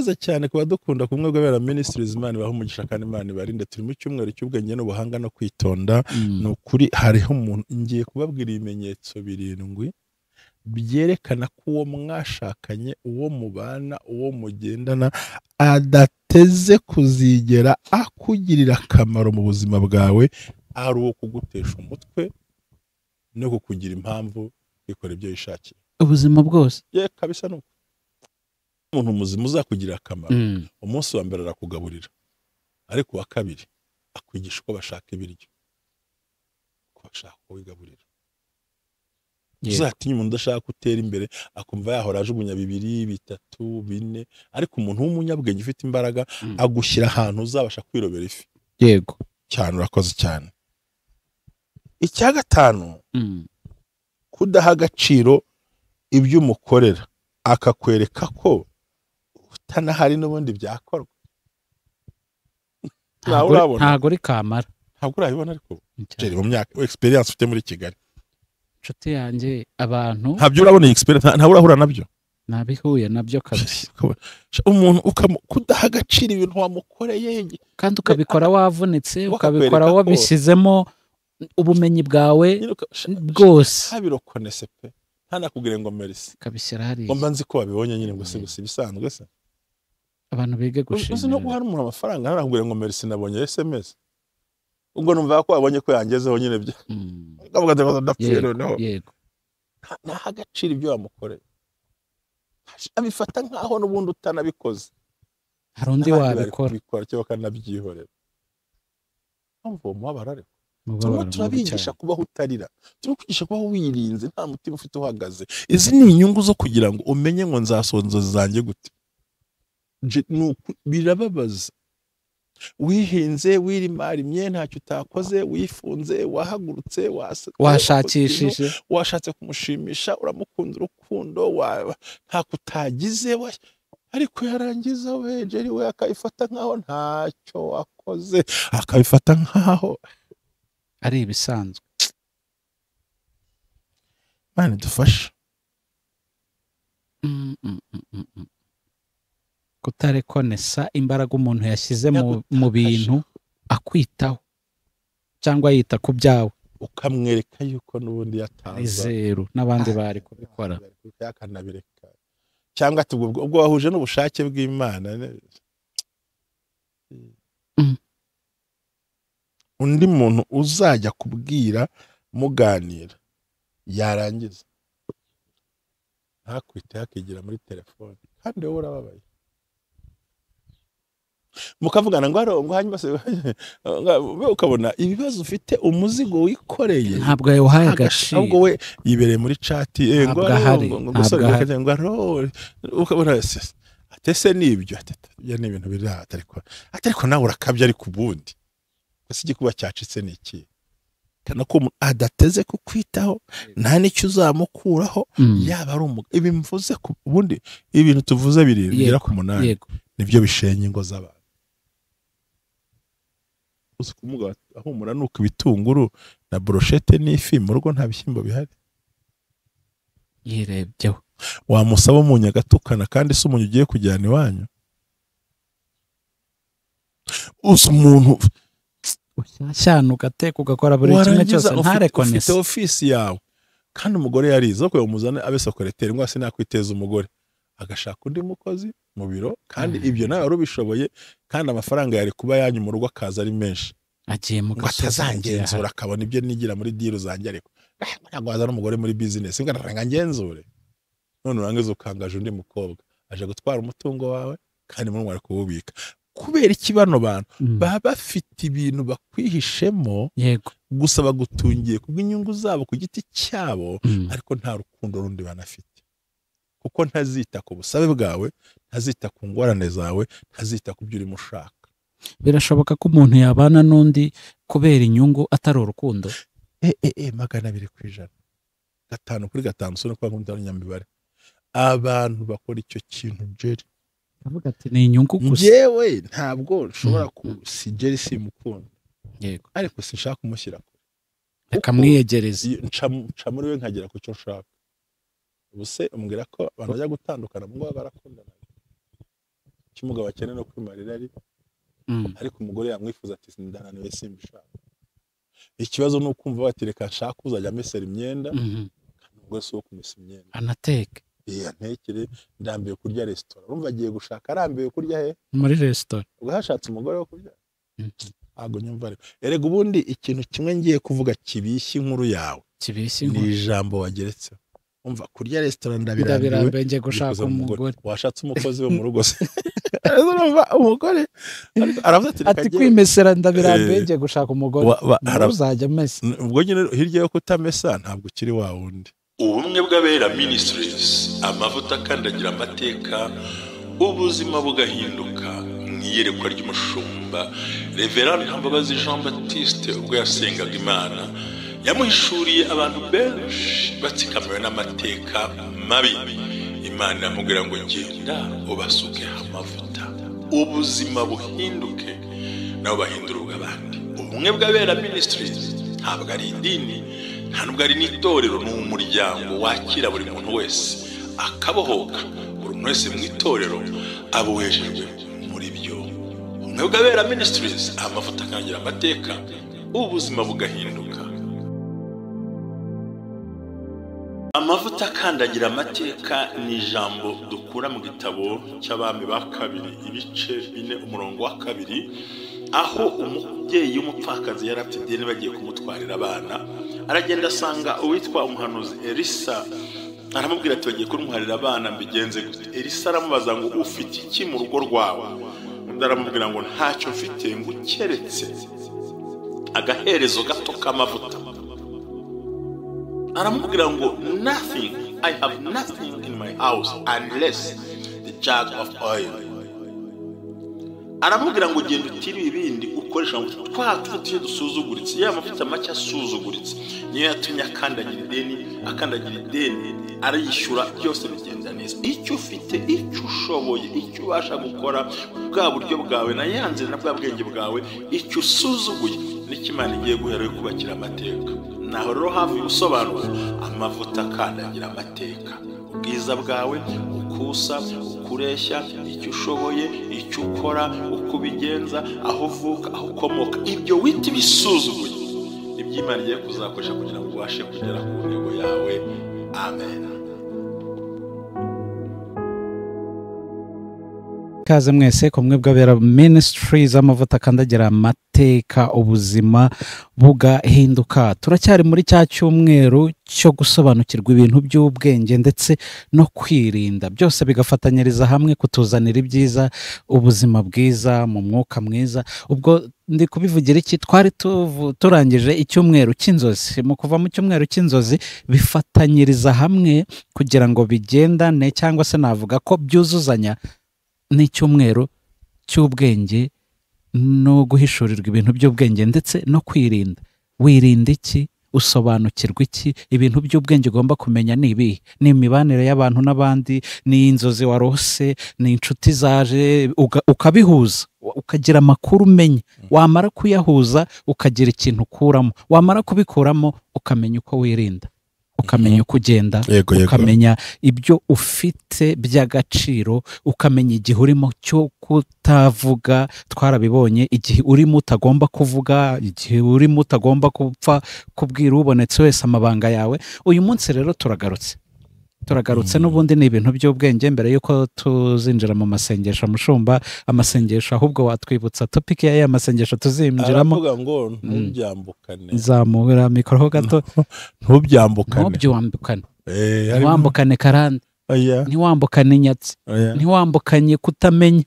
murakoze cyane kuba dukunda kumwe gwabera ministries Imana baho umugisha kandi Imana barinde turi mu cyumweru cy'ubwenge n'ubuhanga no kwitonda no kuri hariho umuntu ngiye kubabwira ibimenyetso birindwi byerekana ko uwo mwashakanye uwo mubana uwo mugendana adateze kuzigera akugirira akamaro mu buzima bwawe ari uwo kugutesha umutwe no kukugira impamvu ikora ibyo yishakiye ubuzima bwose ye kabisa nuko umuntu muzima uzakugirira akamaro umunsi wa mbere arakugaburira ariko wa kabiri akwigisha uko bashaka ibiryo uko bashaka kubigaburira uzatinya umuntu udashaka gutera imbere akumva yahora ajugunya 2 3 4 ariko umuntu w'umunyabwenge ufite imbaraga agushyira ahantu uzabasha kwirobera ifi yego cyane urakoze cyane icya gatanu kudaha agaciro ibyo umukorera akakwereka ko utanahari n'ubundi byakorwa ntago uri kamara ntabwo urabibona ariko mu myaka experience ufite muri Kigali nshuti yanjye abantu ntabyo urabona experience ntabwo urahura nabyo nabihuye nabyo kabisa umuntu kudaha agaciro ibintu wamukoreye kandi ukabikora wavunitse ukabikora wabishyizemo ubumenyi bwawe bwose habirokonese pe ntanakubwire ngo merci kabishyira hari ngo mbanzi ko wabibonye nyine ngo se gusa bisanzwe se abantu bige gushimira uzi no guhana umuntu amafaranga ntanakubwire ngo merci nabonye SMS ubwo numva ko wabonye ko yangezeho nyine byo ngavuga ngo ndapfuye noneho yego nta agaciro ibyo wamukoreye abifata nkaho n'ubundi utanabikoze hari undi wabikora cyangwa kanabyihorera mpamvu mubabarare turabigisha kubaho utarira turakwigisha kubaho wirinze nta mutima ufite uhagaze izi ni inyungu zo kugira ngo umenye ngo nzasonzo zanjye gute birababaza wihinze wirimarimye ntacyo utakoze wifunze wahagurutse washakishije washatse kumushimisha uramukunda urukundo nta kutagize ariko yarangiza Jerry we akayifata nkaho ntacyo wakoze akabifata nkaho ari ibisanzwe Mana dufasha kutarekonesa imbaraga umuntu yashyize mu bintu akwitaho cyangwa yita ku byawe ukamwereka yuko n'ubundi yataza zeru n'abandi bari kubikora yakanabireka cyangwa ubwo wahuje n'ubushake bw'Imana undi muntu uzajya kubwira muganira yarangiza ntakwite hakigira muri telefone kandi wowe urababaye mukavugana ngo arongo hanyuma se ukabona ibibazo ufite umuzigo wikoreye ntabwo yahaye agaciro ahubwo we yibereye muri chat ngo ngo ngo ukabona atese nibyo ya ni ibintu biri atariko nawe urakabye ari kubundi ese igikuba cyacitse niki kana ko adateze kukwitaho nta nicyo uzamukuraho yaba ari ibi mvuze ku bundi ibintu tuvuze birira ku munani nibyo bishenye ingo z'abantu kumuga ahumura nuko ibitunguru na brochette n'ifi mu rugo nta bishyimbo bihari yirebyeho wamusaba umunyu agatukana kandi se umunyu ugiye kujyana iwanyu umuntu ushyashya ugateka ugakora buri kimwe cyose ntarekonese ufite office yawe kandi umugore yarize ko umuzane abe secrétaire ngo ase nakwiteza umugore agashaka undi mukozi mu biro kandi ibyo nawe warubishoboye kandi amafaranga yari kuba yanyu mu rugo akaza ari menshi agiye mu gasazangenzura akabona ibyo nigira muri deal zanjye ariko ntabwo waza n'umugore muri business ngaranga ngenzure none urangiza ukangaje undi mukobwa aje gutwara umutungo wawe kandi muri mwari kuwubika kubera ikibano bantu baba bafite ibintu bakwihishemo yego gusa bagutungiye kubw'inyungu zabo ku giti cyabo ariko nta rukundo rundi banafite kuko ntazita ku busabe bwawe ntazita ku ngorane zawe ntazita ku byo urimo ushaka birashoboka ko umuntu yabana n'undi kubera inyungu atari urukundo 200%, 5/5 so no kwa nkunda nyambibare abantu bakora icyo kintu Jerry avuga ati ni inyungu gusa yewe ntabwo nshobora si Jerry simukunda yego ariko sinshaka kumushyira reka mwiyegereze nca muri we nkagira ku cyo nshaka ubuse umbwira ko abantu bajya gutandukana ngo barakundana cy'umugabo akeneye no kwimarira ari ariko umugore yamwifuza ati ndananiwe simbishaka. Ikibazo ni ukumva bati reka nshaka uzajya amesera imyenda ubwo si wo kumesa imyenda anateke ntekere ndambiwe kurya resitora. Urumva agiye gushaka arambiwe kurya he muri resitora ubwo hashatse umugore wo kurya ntabwo nyumva ariko erega ubundi ikintu kimwe ngiye kuvuga kibishye inkuru yawe ni ijambo wageretseho. Umva kurya resitora ndabirambiwe ngiye gushaka umugore. Washatse umukozi wo mu rugo se umugore aravuze ati kwimesera ndabirambiwe ngiye gushaka umugore uzajya amesa. Ubwo nyine hirya yo kutamesa ntabwo ukiri wa wundi. Ubumwe bw'Abera Ministries, amavuta akandagira amateka, ubuzima bugahinduka. Mwiyerekwa ry'umushumba Reverend Ntambabazi Jean Baptiste ubwo yasengaga Imana yamuhishuriye abantu benshi batsikamiwe n'amateka mabi. Imana yamubwira ngo genda ubasuke amavuta ubuzima buhinduke nabo bahindura ubw'abandi. Ubumwe bw'Abera Ministries ntabwo ari idini, nta nubwo ari n'itorero, ni umuryango wakira buri muntu wese akabohoka. Buri muntu wese mu itorero abohejejwe muri byo. Ubumwe bw'Abera Ministries, amavuta akandagira amateka, ubuzima bugahinduka. Amavuta akandagira amateka ni ijambo dukura mu gitabo cy'Abami ba kabiri ibice 4 umurongo wa 2, aho umubyeyi w'umupfakazi yari afite ideni bagiye kumutwarira abana. Aragenda asanga uwitwa umuhanuzi Elisa, aramubwira ati bagiye kumutwarira abana mbigenze gute? Elisa aramubaza ngo ufite iki mu rugo rwawe? Undi aramubwira ngo ntacyo mfite ngo keretse agaherezo gato k'amavuta. Aramubwira ngo nothing, I have nothing in my house unless the jug of oil. Aramubwira ngo genda utiri ibindi ukoresha ngo twatuye dusuzuguritse. Ya mavuta make asuzuguritse niyo yatumye akandagira ideni arayishyura, byose bigenda neza. Icyo ufite, icyo ushoboye, icyo ubasha gukora, bwa buryo bwawe na yanze na bwa bwenge bwawe, icyo usuzuguye n'ikimana igiye guhera kubakira amateka. Naho rero hafi gusobanura amavuta akandagira amateka, ubwiza bwawe, ukusa, ukureshya, icyo ushoboye, icyo ukora, uko ubigenza, aho uvuka, aho ukomoka, ibyo wita bisuzuguye iby'Imana igiye kuzakoresha kugira ngo ubashe kugera ku ntego yawe. Amen. Kaze mwese kumwe bw'Abera Ministries, amavuta akandagira amateka, ubuzima bugahinduka. Turacyari muri cya cyumweru cyo gusobanukirwa ibintu by'ubwenge ndetse no kwirinda, byose bigafatanyiriza hamwe kutuzanira ibyiza, ubuzima bwiza mu mwuka mwiza. Ubwo ndi kubivugira iki? Twari turangije icyumweru cy'inzozi. Mu kuva mu cyumweru cy'inzozi bifatanyiriza hamwe kugira ngo bigendane, cyangwa se navuga ko byuzuzanya n'icyumweru cy'ubwenge no guhishurirwa ibintu by'ubwenge ndetse no kwirinda. Wirinda iki? Usobanukirwa iki? Ibintu by'ubwenge ugomba kumenya ni ibihe? Ni imibanire y'abantu n'abandi, ni inzozi warose, ni inshuti zaje ukabihuza, ukagira amakuru umenya. Wamara kuyahuza ukagira ikintu ukuramo, wamara kubikuramo ukamenya uko wirinda, ukamenya uko ugenda, ukamenya ibyo ufite by'agaciro, ukamenya igihe urimo cyo kutavuga. Twarabibonye igihe urimo utagomba kuvuga, igihe urimo utagomba kupfa kubwira ubonetse wese amabanga yawe. Uyu munsi rero turagarutse n'ubundi ni ibintu by'ubwenge. Mbere yuko tuzinjira mu masengesho, mushumba, amasengesho ahubwo watwibutsa topic ya masengesho tuzinjiramo. Aravuga ngo ntubyambukane. Zamura mikoro ho gato. Ntubyambukane ntiwambukane karande, ntiwambukane inyatsi, ntiwambukanye kutamenya.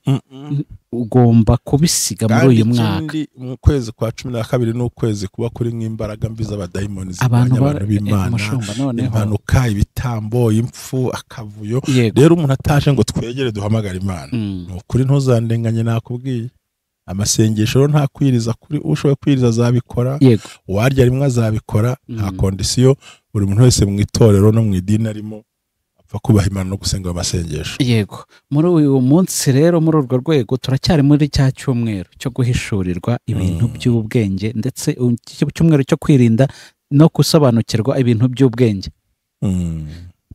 Ugomba kubisiga muri uyu mwaka. Mu kwezi kwa 12 n'ukwezi kuba kuri nk'imbaraga mbi z'abadayimoni zibanya abantu b'Imana, impanuka, ibitambo, impfu, akavuyo. Rero umuntu ataje ngo twegere duhamagara Imana, ukuri ntuzandenganye nakubwiye. Amasengesho nta kwiriza kuri ushoboye kwiriza azabikora, warya rimwe azabikora, nta kondisiyo. Buri muntu wese mu itorero no mu idini arimo apfa kubaha Imana no gusenga amasengesho. Yego, muri uyu munsi rero muri urwo rwego turacyari muri cya cyumweru cyo guhishurirwa ibintu by'ubwenge ndetse cyumweru cyo kwirinda no gusobanukirwa ibintu by'ubwenge.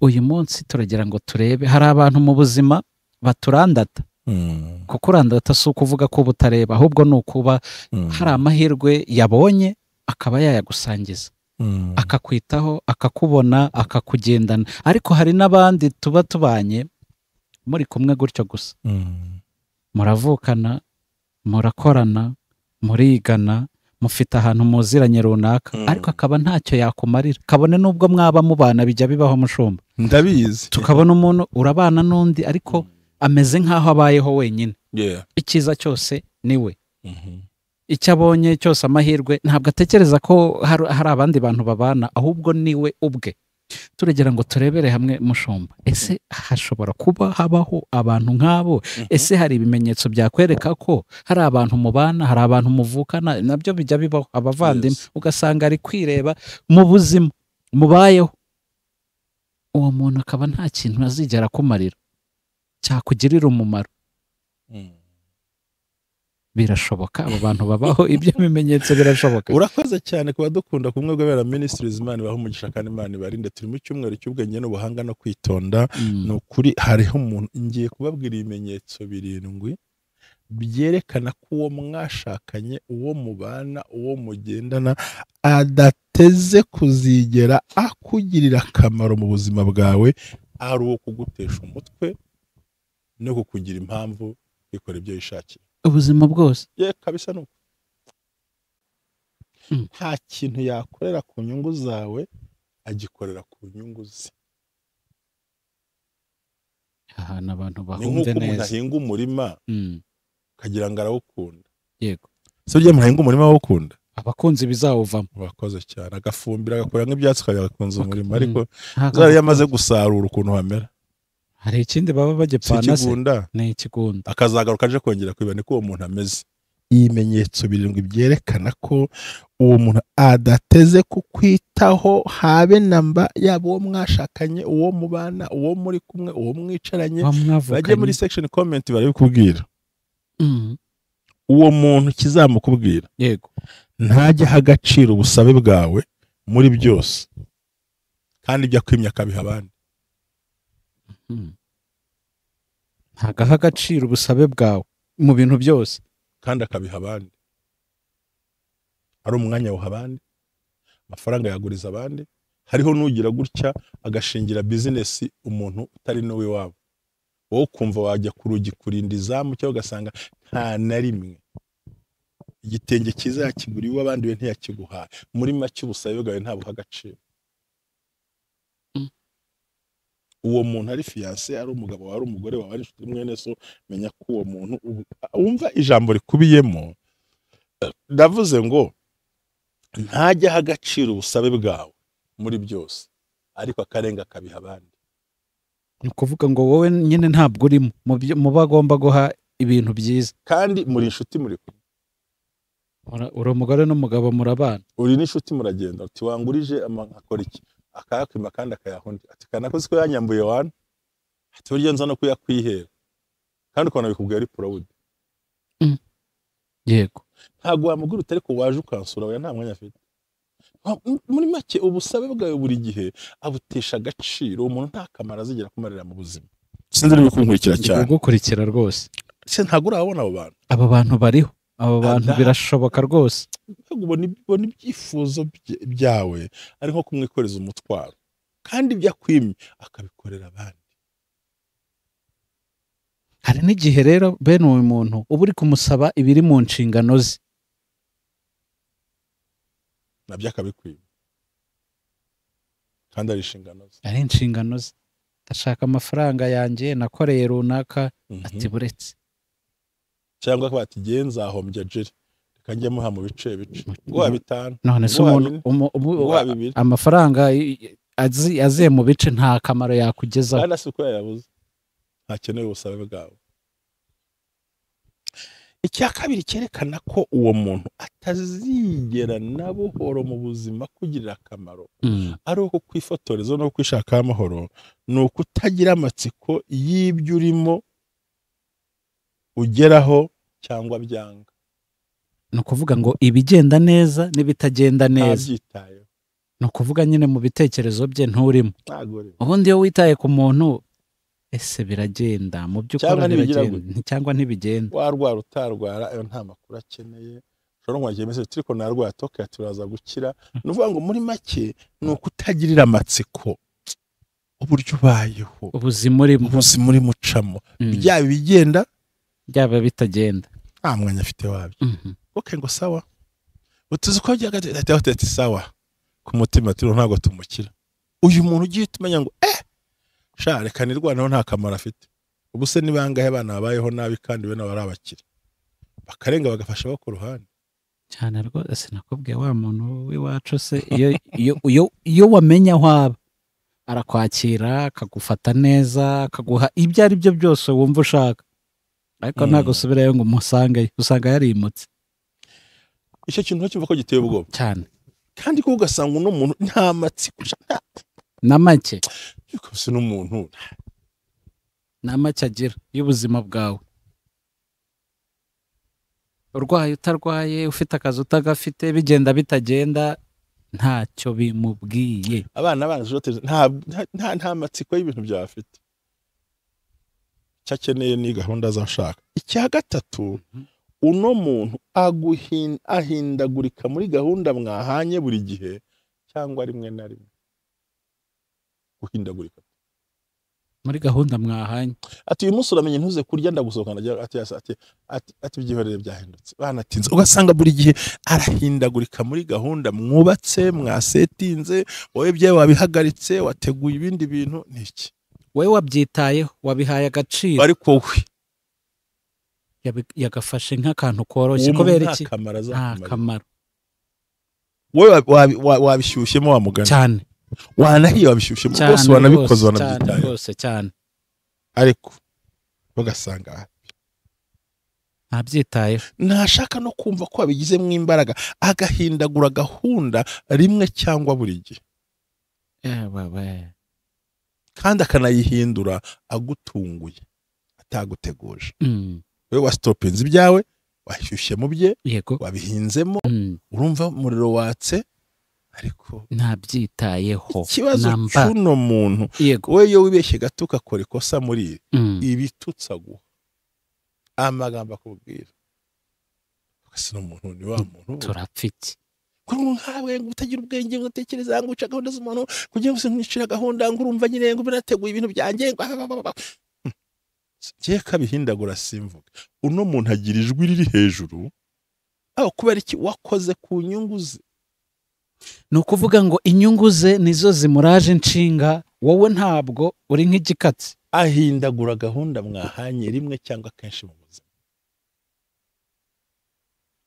Uyu munsi turagira ngo turebe, hari abantu mu buzima baturandata, kuko urandata si ukuvuga ko butareba ahubwo ni ukuba hari amahirwe yabonye akaba yayagusangiza akakwitaho akakubona akakugendana ariko hari n'abandi tuba tubanye muri kumwe gutyo gusa muravukana murakorana murigana mufite ahantu muziranye runaka ariko akaba ntacyo yakumarira kabone n'ubwo mwaba mubana bijya bibaho mushumba ndabizi tukabona umuntu urabana n'undi ariko ameze nk'aho abayeho wenyine icyiza cyose niwe icyo abonye cyose amahirwe ntabwo atekereza ko hari abandi bantu babana ahubwo niwe ubwe turegera ngo turebere hamwe mushumba ese hashobora kuba habaho abantu nk'abo ese hari ibimenyetso byakwereka ko hari abantu mubana hari abantu muvukana nabyo bijya bibaho abavandimwe ugasanga ari kwireba mu buzima mubayeho uwo muntu akaba nta kintu azigera akumarira cyakugirira umumaro birashoboka abo bantu babaho ibyo bimenyetso birashoboka urakoze cyane kuba dukunda kumwe bw'abera Ministries Imana ibaha umugisha kandi Imana ibarinde turi mu cyumweru cy'ubwenge n'ubuhanga no kwitonda ni ukuri hariho umuntu ngiye kubabwira ibimenyetso 7 byerekana ko uwo mwashakanye uwo mubana uwo mugendana adateze kuzigera akugirira akamaro mu buzima bwawe ari uwo kugutesha umutwe no kukugira impamvu ikora ibyo yishakiye ubuzima bwose kabisa nuko nta kintu yakorera ku nyungu zawe agikorera ku nyungu ze ahantu abantu ni bahumve nk'uko umuntu neza ahinga umurima akagira ngo arawukunda yego si burya muhinga umurima awukunda abakunzi bizawuvamo urakoze cyane agafumbira agakora nk'ibyatsi akayakunza umurima ariko zari yamaze gusarura ukuntu hamera hari ikindi baba si bagipfana se ikigunda ni ikigunda akazagaruka aje kongera kwiba niko uwo muntu ameze ibimenyetso 7 byerekana ko uwo muntu adateze kukwitaho habe namba yaba uwo mwashakanye uwo mubana uwo muri kumwe uwo mwicaranye bajye muri section comment barabikubwira uwo muntu kizamukubwira yego ntajye agaciro ubusabe bwawe muri byose kandi ibyo akwimya akabiha abandi ntagaha agaciro ubusabe bwawe mu bintu byose kandi akabiha abandi ari umwanya wuha abandi amafaranga yaguriza abandi hariho n'ugira gutya agashingira business umuntu utari n'uwe wabo wowe ukumva wajya ku rugi kurinda izamu cyangwa ugasanga nta na rimwe igitenge cyiza yakiguriwe abandi we ntiyakiguhaye muri make ubusabe bwawe ntabuha agaciro uwo muntu ari fiancé ari umugabo wari umugore wawe ari inshuti mwene so menya ko uwo muntu wumva ijambo rikubiyemo ndavuze ngo ntajya agaciro ubusabe bwawe muri byose ariko akarenga akabiha abandi ni ukuvuga ngo wowe nyine ntabwo urimo mu bagomba guha ibintu byiza kandi muri inshuti muri kumwe uri umugore n'umugabo murabana uri n'inshuti muragenda uti wangurije akora iki akayakwima kandi akayaha undi ati kanakoze ko yanyambuye wana ati burya nza no kuyakwihera kandi ukabona bikubwira ari proud yego ntabwo wamugura utari ko waje ukansura we nta mwanya afite muri make ubusabe bwawe buri gihe abutesha agaciro umuntu nta kamaro azigera kumarira mu buzima sinzi uri kunkurikira cyane gukurikira rwose se ntabwo urabona abo bantu bariho abo bantu birashoboka rwose ubona ibyifuzo byawe ari nko kumwikoreza umutwaro kandi ibyo akwimye akabikorera abandi hari n'igihe rero bene uyu muntu uba uri kumusaba ibiri mu nshingano ze nabyo akabikwima kandi ari inshingano ze ari inshingano ze ndashaka amafaranga yanjye nakoreye runaka ati buretse cyangwa ko bati gihe nzahombya jeri reka njye muha mu bice guha 5 none se umuntu amafaranga aziye mu bice nta kamaro yakugezaho kandi asuko yabuze ntakeneye ubusabe bwawe icya kabiri cyerekana ko uwo muntu atazigera na buhoro mu buzima kugirira akamaro ari uko kwifotoreza no kwishaka amahoro ni ukutagira amatsiko y'ibyo urimo ugeraho cyangwa byanga ni ukuvuga ngo ibigenda neza n'ibitagenda neza ni ukuvuga nyine mu bitekerezo bye nturimo ubundi iyo witaye ku muntu ese biragenda mu byo Cyangwa ukora ntibigira biragenda cyangwa ntibigenda warwara utarwara ayo nta makuru akeneye ushobora nkwagiye message turiko narwara toke turaza gukira nuvuga ngo muri make ni ukutagirira amatsiko uburyo ubayeho ubuzima urimo muri mucamo byaba bigenda byaba bitagenda nta mwanya afite wabyo okay ngo sawa utuzi ko byagati sawa ku mutima turi ntago tumukira uyu muntu ugiye tumenya ngo sha reka nirwanaho nta kamaro afite ubu se nibangahe abana babayeho nabi kandi we nabari abakire bakarenga bagafasha bo ku ruhande cyane rwose nakubwiye wa muntu w'iwacu se iyo wamenya aho aba arakwakira akagufata neza akaguha ibyo ari byo byose wumva ushaka ariko ntabwo usubirayo ngo umusangeyo usanga yarimutse icyo kintu cyumva ko giteye ubwoba cyane kandi ko ugasanga uno muntu nta matsiko na make yukose n'umuntu nta make agira y'ubuzima bwawe urwaye utarwaye ufite akazi utagafite bigenda bitagenda ntacyo bimubwiye abana nta matsiko y'ibintu byafite icyo akeneye ni gahunda zashaka icya gatatu uno muntu ahindagurika muri gahunda mwahanye buri gihe cyangwa rimwe na rimwe guhindagurika muri gahunda mwahanye ati uyu munsi uramenye ntuze kurya ndagusohokana ati byihorere byahindutse banatinze ugasanga buri gihe arahindagurika muri gahunda mwubatse mwasetinze wowe byawe wabihagaritse wateguye ibindi bintu niki wowe wabyitayeho wabihaye agaciro ariko we yagafashe nk'akantu koroshye kubera iki nta kamaro wowe wabishyushyemo wa mugani cyane wanahiye wabishyushyemo bose wanabikoze wanabyitaye rwose cyane ariko bagasanga ntabyitayeho ntashaka no kumva ko abigizemo imbaraga agahindagura gahunda rimwe cyangwa buri gihe kandi akanayihindura agutunguye ataguteguje wowe wasitopinze ibyawe washyushye mu bye wabihinzemo urumva umuriro watse ariko ntabyitayeho ikibazo cy'uno muntu wowe iyo wibeshye gato ukakora ikosa muri ibitutsa guha amagambo akubwira ugasa n'umuntu ni wa muntu turapfike nkawe ngo utagira ubwenge ngo utekereza ngo uca gahunda z'umuntu kugira ngo unicira gahunda ngo urumva nyine ngo birateguye ibintu byanjye ngiye kabihindagura simvuga uno muntu agira ijwi riri hejuru aho kubera iki wakoze ku nyungu ze ni ukuvuga ngo inyungu ze nizo zimuraje inshinga wowe ntabwo uri nk'igikatsi ahindagura gahunda mwahanye rimwe cyangwa kenshi mu buzima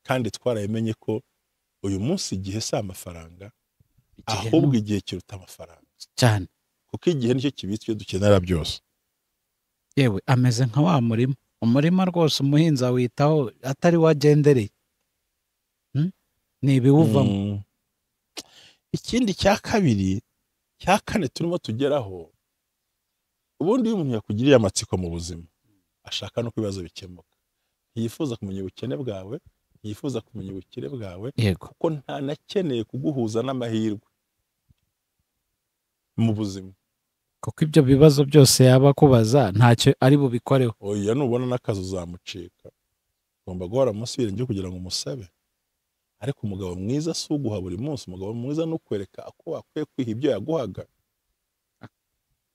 kandi twarayemenye ko uyu munsi igihe si amafaranga ahubwo igihe kiruta amafaranga cyane kuko igihe nicyo kibitse iyo dukenera byose yewe ameze nka wa umurima rwose umuhinzi awitaho atari wagendereye ni ibiwuvamo ikindi cya kabiri cya kane turimo tugeraho ubundi iyo umuntu yakugiriye amatsiko mu buzima ashaka no ibibazo bikemuka ntiyifuza kumenya ubukene bwawe ntiyifuza kumenya ubukire bwawe kuko ntanakeneye kuguhuza n'amahirwe mu buzima kuko ibyo bibazo byose yaba akubaza ntacyo ari bubikoreho oya nubona n'akazi uzamucika ugomba guhora munsi y'irenge kugira ngo umusabe ariko umugabo mwiza si uguha buri munsi umugabo mwiza no kwereka ko wakwiye kwiha ibyo yaguhaga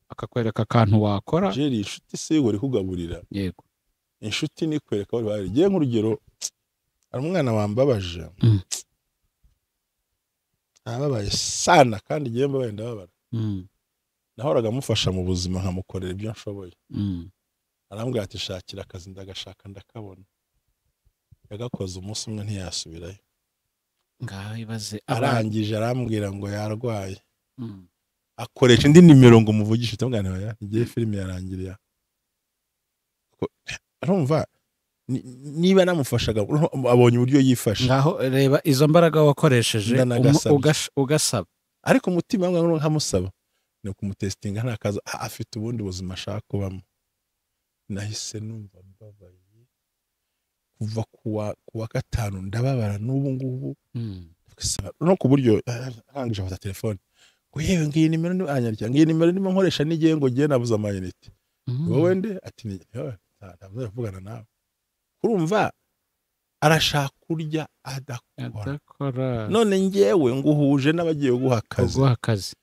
akakwereka akantu wakora jeri inshuti si yo uri kugaburira yego inshuti ni kwereka aho bari giye nk'urugero ari umwana wambabaje ababaye sana kandi giye mbabaye ndababara nahoraga amufasha mu buzima nkamukorera ibyo nshoboye arambwira ati shakira akazi ndagashaka ndakabona yagakoze umunsi umwe ntiyasubirayo ngaho ibaze arangije arambwira ngo yarwaye akoresha indi nimero ngo umuvugishe tumwana ya igihe filime yarangiriye arumva niba namufashaga abonye uburyo yifashe ngaho reba izo mbaraga wakoresheje ugasaba ariko umutima wangu nkamusaba ni ukumutestinga nta kazi afite ubundi buzima ashaka kubamo nahise numva mbabaye kuva kuwa gatanu ndababara n'ubu ngubu no ku buryo arangije afata telefone ngo yewe ngiyi nimero ni anyarya ngiyi nimero ndimo nkoresha n'igihe ngo giye nabuze amayinite wowe nde ati ntabwo kuvugana nawe urumva arashaka kurya adakora none ngewe nguhuje n'abagiye guha akazi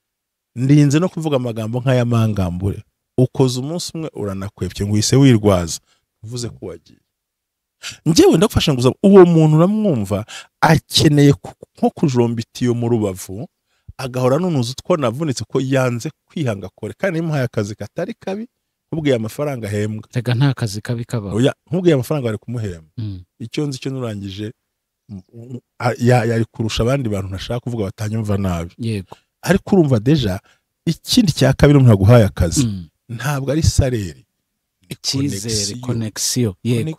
ndinze no kuvuga amagambo nk'aya mangambure ukoze umunsi umwe uranakwepye ngo uhise wirwaza uvuze ko wagiye ngewe ndagufasha nguza uwo muntu uramwumva akeneye nko kujomba itiyo mu rubavu agahora nunuza utwo navunitse ko yanze kwihanga kore kandi nimuhaye akazi katari kabi nkubwiye amafaranga ahembwa rega nta kazi kabi kaba oya nkubwiye amafaranga bari kumuhemba icyo nzi cyo nurangije yari kurusha abandi bantu ntashaka kuvuga batanyumva nabi yego ariko urumva deja ikindi cya kabiri umuntu aguhaye akazi ntabwo ari salary icyizere connection yego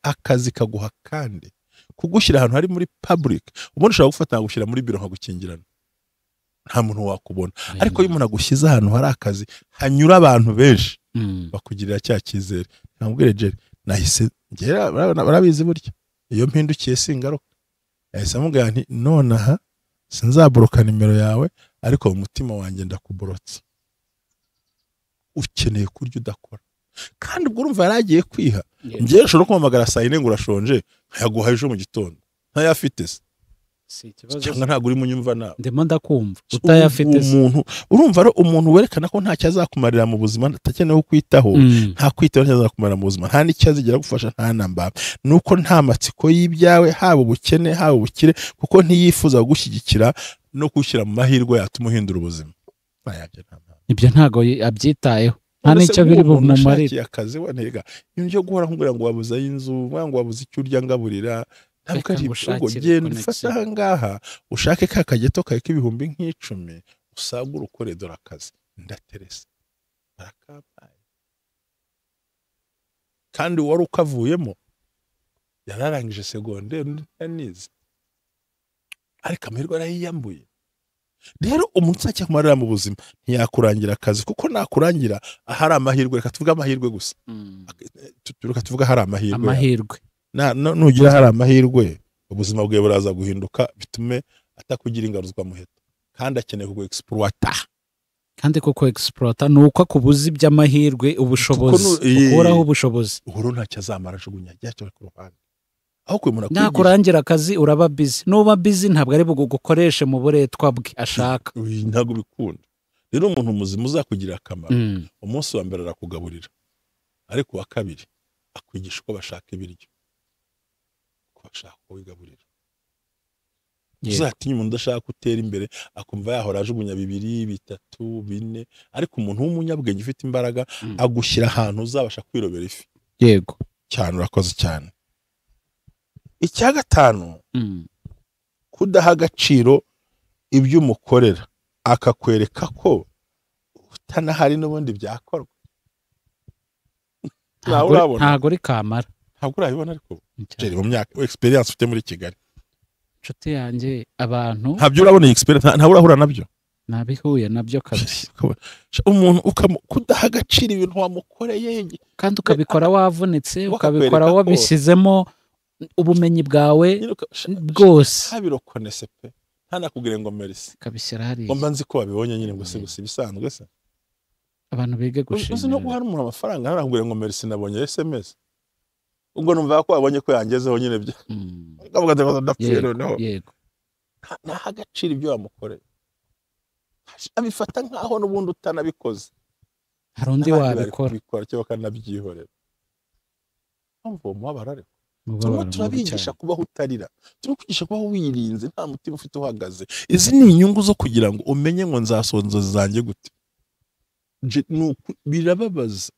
akazi kaguha kandi kugushyira ahantu hari muri public umuntu ushobora gufata gushyira muri biro nkagukingirana nta muntu wakubona ariko iyo umuntu agushyize ahantu hari akazi hanyura abantu benshi bakugirira cya cyizere ntamubwire Jerry nahise ngera barabizi burya iyo mpindukiye singaruka yahise amubwira nti nonaha sinzaboroka nimero yawe ariko mu mutima wanjye ndakuborotse ukeneye kurya udakora kandi ubwo urumva yaragiye kwiha ngiye nshobora kumamagara saa 4 ngo urashonje yaguha ejo mu gitondo ntayafite se si ikibazo cyangwa ntabwo uri munyumva nawe ndimo ndakumva utayafite umuntu urumva ari umuntu werekana ko nta cyazakumarira mu buzima atakeneye kwitaho nta kwitaho cyazakumarira mu buzima nta n'icyo azigera gufasha nta namba nuko nta matsiko y'ibyawe haba ubukene haba ubukire kuko ntiyifuza gushyigikira no gushyira mu mahirwe yatuma uhindura ubuzima ibyo ntago abyitayeho nta n'icyo biri bumumarire akazi we ntega ibyo guhora nkubwira ngo wabuze inzu ngo wabuze icyo urya ngaburira ntabwo ari ubwo genda ufata aha ngaha ushake ka kageto kawe k'ibihumbi nk'icumi usagura ukore dore akazi ndaterese barakabaye kandi wari ukavuyemo yararangije segonderi ntanize ariko amahirwe arayiyambuye rero umuntu uzajya kumarira mu buzima ntiyakurangira akazi kuko nakurangira ahari amahirwe reka tuvuge amahirwe gusa reka tuvuge ahari amahirwe nugira hari amahirwe ubuzima bwawe buraza guhinduka bitume atakugira ingaruzwa muheto kandi akeneye kugu exploiter kandi koko exploiter nuko akubuza iby'amahirwe ubushobozi ukuraho ubushobozi uhoro ntacyo azamara jugunya cyacyo ku ruhande aho kwe umuntu nakurangira akazi uraba busy nuba busy ntabwo ari bugukoreshe mu buretwa bwe ashaka ntabwo bikunda rero umuntu muzima uzakugira akamaro umunsi wa mbere arakugaburira ariko wa kabiri akwigisha uko bashaka ibiryo bashaka kuwigaburira uzatinya umuntu udashaka gutera imbere akumva yahora ajugunya 2 3 4 ariko umuntu w'umunyabwenge ufite imbaraga agushyira ahantu uzabasha kwirobera ifi yego cyane urakoze cyane icya gatanu kudaha agaciro ibyo umukorera akakwereka ko utanahari n'ubundi byakorwa ntabwo uri kamara ntabwo urabibona ariko Jerry mu myaka experience ufite muri Kigali nshuti yanjye abantu ntabyo urabona experience ntabwo urahura nabyo nabihuye nabyo kabisa umuntu kudaha agaciro ibintu wamukoreye kandi ukabikora wavunitse ukabikora wabishyizemo ubumenyi bwawe bwose habirokonese pe ntanakubwire ngo merci kabishyira hari ngo mbanzi ko babibonye nyine ngo gusa ibisanzwe se abantu bige gushimira uzi no guhara umuntu amafaranga ntanakubwire ngo merci nabonye SMS ubwo numva ko wabonye ko yangezeho nyine byo akavuga ngo ndapfuye noneho yego nta agaciro ibyo wamukoreye abifata nkaho n'ubundi utanabikoze hari undi wabikora cyangwa kanabyihorera mpamvu muhabarare turabigisha kubaho utarira turakwigisha kubaho wirinze nta mutima ufite uhagaze izi ni inyungu zo kugira ngo umenye ngo nzasonza zanjye gute birababaza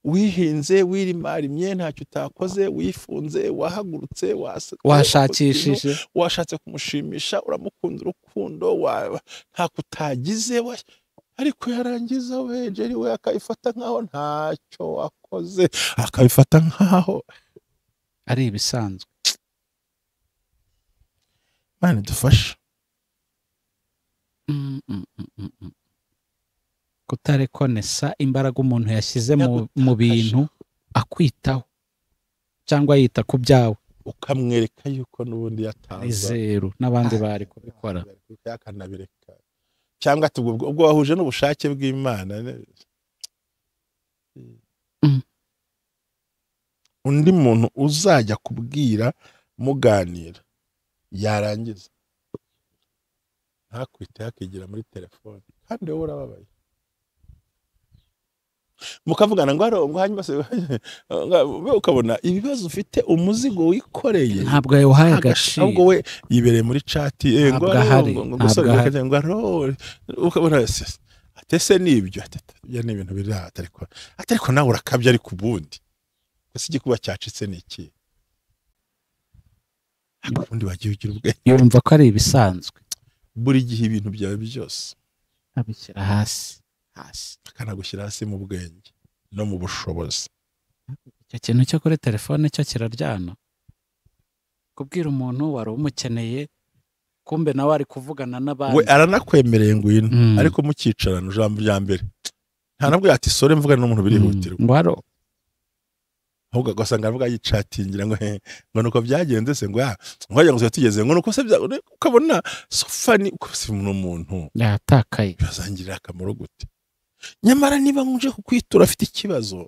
wihinze wirimarimye ntacyo utakoze wifunze wahagurutse washakishije washatse kumushimisha uramukunda urukundo nta kutagize ariko yarangiza we Jerry we akabifata nkaho ntacyo wakoze akabifata nkaho ari ibisanzwe mane dufasha kutarekonesa imbaraga umuntu yashyize mu bintu akwitaho cyangwa yita ku byawe ukamwereka yuko n'ubundi yataza zeru n'abandi bari kubikora yakanabireka cyangwa ubwo wahuje n'ubushake bw'Imana undi muntu uzajya kubwira muganira yarangiza ntakwite yakigira muri telefone kandi wowe urababaye mukavugana ngo hanyuma se ukabona ibibazo ufite umuzigo wikoreye ntabwo yawuhaye agaciro ahubwo we yibereye muri chat ngo ukabona atese nibyo ya ni ibintu biri ariko nawe urakabye ariko ubundi ese igikuba cyacitse niki ubundi wagiye ugira ubwenge yumva ko ari ibisanzwe buri gihe ibintu byawe byose abishyira hasi akanagushyira hasi mu bwenge no mu bushobozi. icyo kintu cyo kuri telefone cyo kiraryana kubwira umuntu wari umukeneye kumbe nawe ari kuvugana n'abandi we aranakwemereye ngwino ariko mukicarana ijambo rya mbere nta nabwo ati sore mvugana n'umuntu birihutirwa ngwaro ahubwo gasanga avuga yicatingira ngo nuko byagenze se ngo nkajya ngo tugeze ngo nuko se ukabona sofani uko se umuntu yatakaye bazangirira akamaro gute nyamara niba muje kukwitura afite ikibazo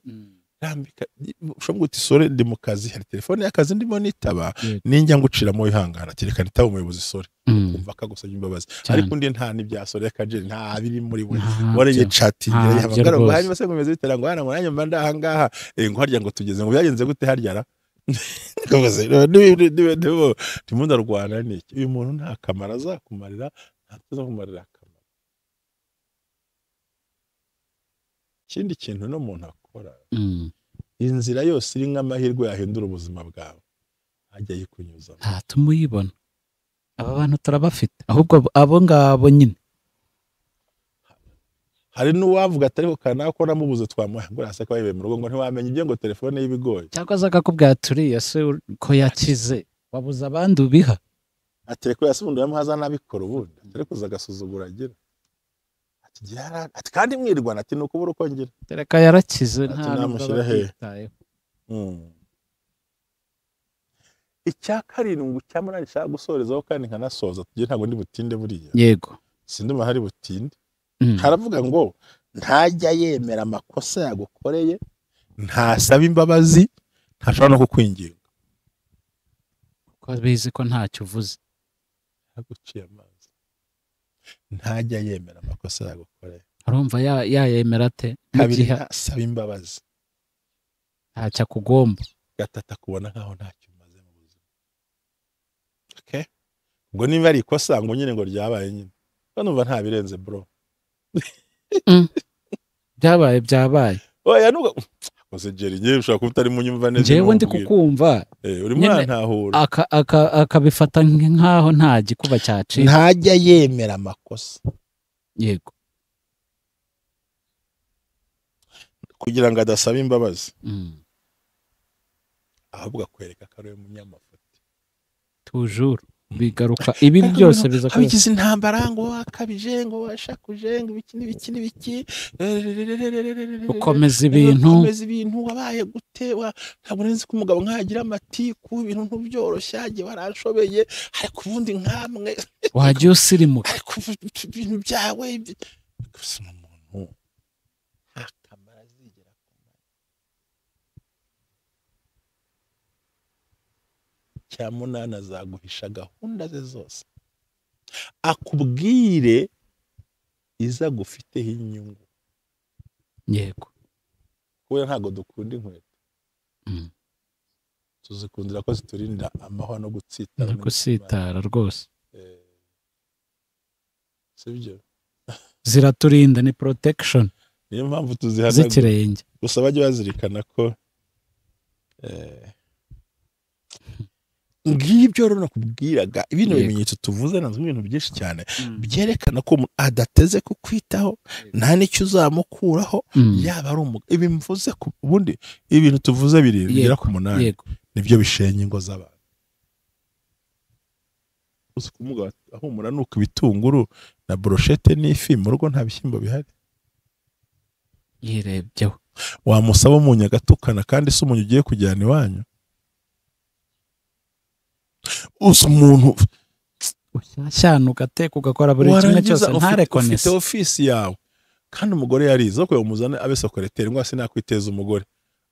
rambika ushobora guti sore ndi mu kazi hari telefone y'akazi ndimo nitaba ninjya nguciramo wihangana tireka nitaba umuyobozi sore umva akagusaba imbabazi ariko ndi nta n'ibya sore y'akajeri nta biri muri we wareye chatingira yahamagara ngo hanyuma se ngomeze bitera ngo hana ngo nanjye mba ndahangaha ngo harya ngo tugeze ngo byagenze gute haryara kabaze niwe timunda rwana niki uyu muntu nta kamara azakumarira ntazakumarira akamaro. Ikindi kintu no muntu akora inzira yose iri nk'amahirwe yahindura ubuzima bwawe ajya yikunyuza nta tumuyibona aba bantu turabafite ahubwo abo ngabo nyine hari n'uwavuga atari ko kana ko namubuze twamuha ngo rasa ko yibeye mu rugo ngo ntiwamenye ibyo ngo telefone y'ibigoye cyangwa zakakubwira turiya se ko yakize wabuza abandi ubiha atereko yasubundi yamuhaza nabikora ubundi ariko zagasuzugura agira ati kandi mwirwana ati nuko buri uko ngira tereka yarakize nta namushyira he icya karindwi cyamara nshaka gusorezaho kandi nkanasoza tugiye ntabwo ndi butinde buriya yego sinduma hari butinde haravuga ngo ntajya yemera amakosa yagukoreye ntasaba imbabazi ntashobora no kukwinginga ko bizi ko ntacyo uvuze aguciye amazi ntajya yemera amakosa yagukoreye arumva yayemera ate kabiri ntasaba imbabazi ntacyo akugomba gatata kubona nkaho ntacyo umaze mu buzima okay ngo niba ari ikosa ngo nyine ngo ryabaye nyine numva nta birenze bro byabaye oya nuko kose Jerry ngiye ushaka kutari mu nyumva neza jewe ndi kukumva uri mwana ntahura akabifata nkaho nta gikuba cyaciye ntajya yemera amakosa yego kugira ngo adasaba imbabazi ahubwo akwereka ko ari umunyamafuti toujours bigaruka ibi byose biza ko bigize intambara ngo wakabije ngo washakuje ngo ibiki ukomeza ibintu wabaye gute ntabwo nzi ko umugabo nkagira amatiku ibintu ntubyoroshya agiye warashobeye ariko ubundi nkamwe wagiye usirimuka ariko ibintu byawe gusa umuntu akamara zigera cyamunana azaguhisha gahunda ze zose akubwire iza gufiteho inyungu yego kubera ntabwo dukunda inkweto tuzikundira ko ziturinda amahwa no gutsitara rwose sibyo ziraturinda ni protection niyo mpamvu tuzihana z'ikirenge gusa bajye bazirikana ko ngibyo rero nakubwiraga ibintu bimenyetso tuvuze nazo ibintu byinshi cyane byerekana ko adateze kukwitaho nta nicyo uzamukuraho yaba ari ibi mvuze ku bundi ibintu tuvuze bigera ku 8 nibyo bishenye ingo z'abantu uzi kumuga ahumura nuko ibitunguru na brochette n'ifi mu rugo nta bishyimbo bihari yirebyeho wamusaba umunyu agatukana kandi se umunyu ugiye kujyana iwanyu uzi umuntu ushyashya ugateka ugakora buri kimwe cyose ntarekonese ufite ofisi yawe kandi umugore yarize ko yamuzana abe secrétaire ngo asinakwiteza umugore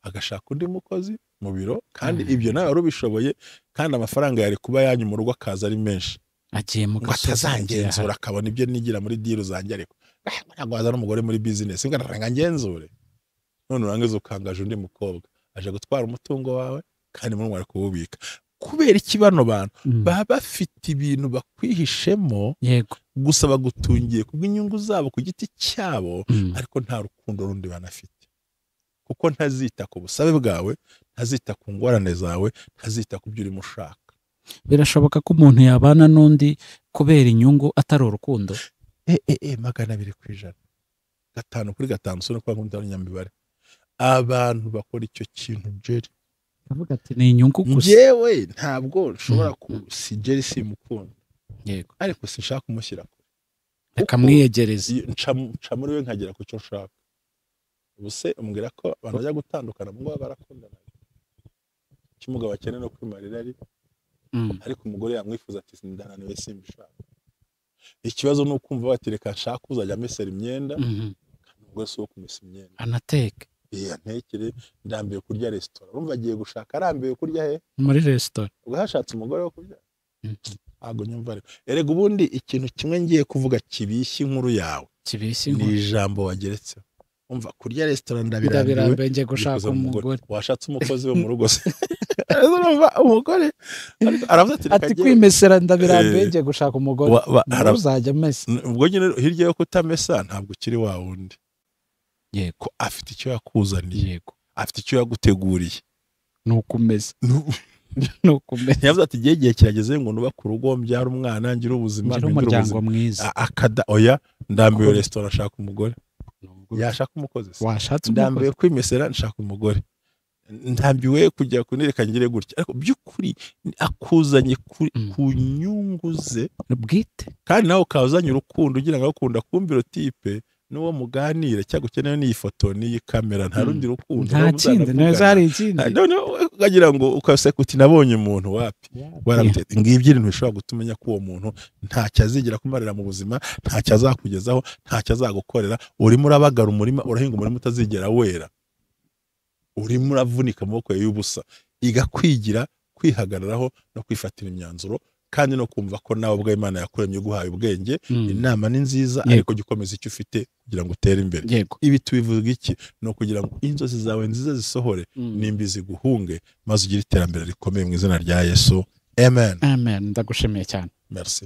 agashaka undi mukozi mu biro kandi ibyo nawe wari ubishoboye kandi amafaranga yari kuba yanyu mu rugo akaza ari menshi agiye mu ngo atazangenzura akabona ibyo nigira muri deal zanjye ariko ntabwo waza n'umugore muri business ngaranga ngenzure none urangiza ukangaje undi mukobwa aje gutwara umutungo wawe kandi muri mwari kuwubika kubera iki bano bantu baba bafite ibintu bakwihishemo yego gusa bagutungiye kubw'inyungu zabo ku giti cyabo ariko nta rukundo rundi banafite kuko ntazita ku busabe bwawe ntazita ku ngorane zawe ntazita ku byo urimo ushaka birashoboka ko umuntu yabana n'undi kubera inyungu atari urukundo 200%, 5/5 sino kwa nkunda nyambibare abantu bakora icyo kintu Jerry avuga ati ni inyungu gusa yewe ntabwo nshobora si Jerry simukunda yego ariko sinshaka kumushyira kure akamwiyegereza nca muri we nkagera ku cyo nshaka ubuse umbwira ko abantu bajya gutandukana mu ngo barakundana cy'umugabo akeneye no kwimarira ari ariko umugore yamwifuza ati sindananiwe simbishaka ikibazo ni ukumva batireka nshaka uzajya amesera imyenda kandi ubwo si wo kumesa imyenda anateke ntekere ndambiye kurya resitora urumva agiye gushaka arambiye kurya he muri resitora ubwo hashatse umugore wo kurya ntabwo nyumva rero erega ubundi ikintu kimwe ngiye kuvuga kibishye inkuru yawe ni ijambo wageretseho umva kurya resitora ndabirambiwe ngiye gushaka umugore washatse umukozi wo mu rugo se umugore aravuze ati kwimesera ndabirambiwe ngiye gushaka umugore uzajya amesa ubwo nyine hirya yo kutamesa ntabwo ukiri wa wundi yego afite icyo yakuzaniye yego afite icyo yaguteguriye nukumeza yavuze ati igihe kirageze ngo nuba ku rugo mbyara umwana ngira ubuzima ngira umuryango mwiza akada oya ndambiwe resitora nshaka umugore yashaka umukozi washatse ndambiwe kwimesera nshaka umugore ndambiwe kujya kunereka ngire gutya ariko by'ukuri akuzanye ku nyungu ze bwite kandi nawe ukazanye urukundo ugira ngo ukunda kumbiro type nuwo muganira cyangwa ukeneye n'iyi foto n'iyi kamera nta rundi rukundo nta kindi neza hari ikindi none ukagira ngo ukaseka uti nabonye umuntu wapi waramutse ngibyo ibintu bishobora gutumenya ko uwo muntu ntacyo azigera kumarira mu buzima ntacyo azakugezaho ntacyo azagukorera urimo urabagara umurima urahinga umurima utazigera wera urimo uravunika amaboko y'ubusa igakwigira kwihagararaho no kwifatira imyanzuro kandi no kumva ko nawe ubwo Imana yakuremye guhaye ubwenge inama ni nziza ariko gikomeza icyo ufite kugira ngo utere imbere ibi tubivuga iki no kugira ngo inzozi zawe nziza zisohore nimbi ziguhunge maze ugire iterambere rikomeye mu izina rya Yesu amen ndagushimiye cyane merci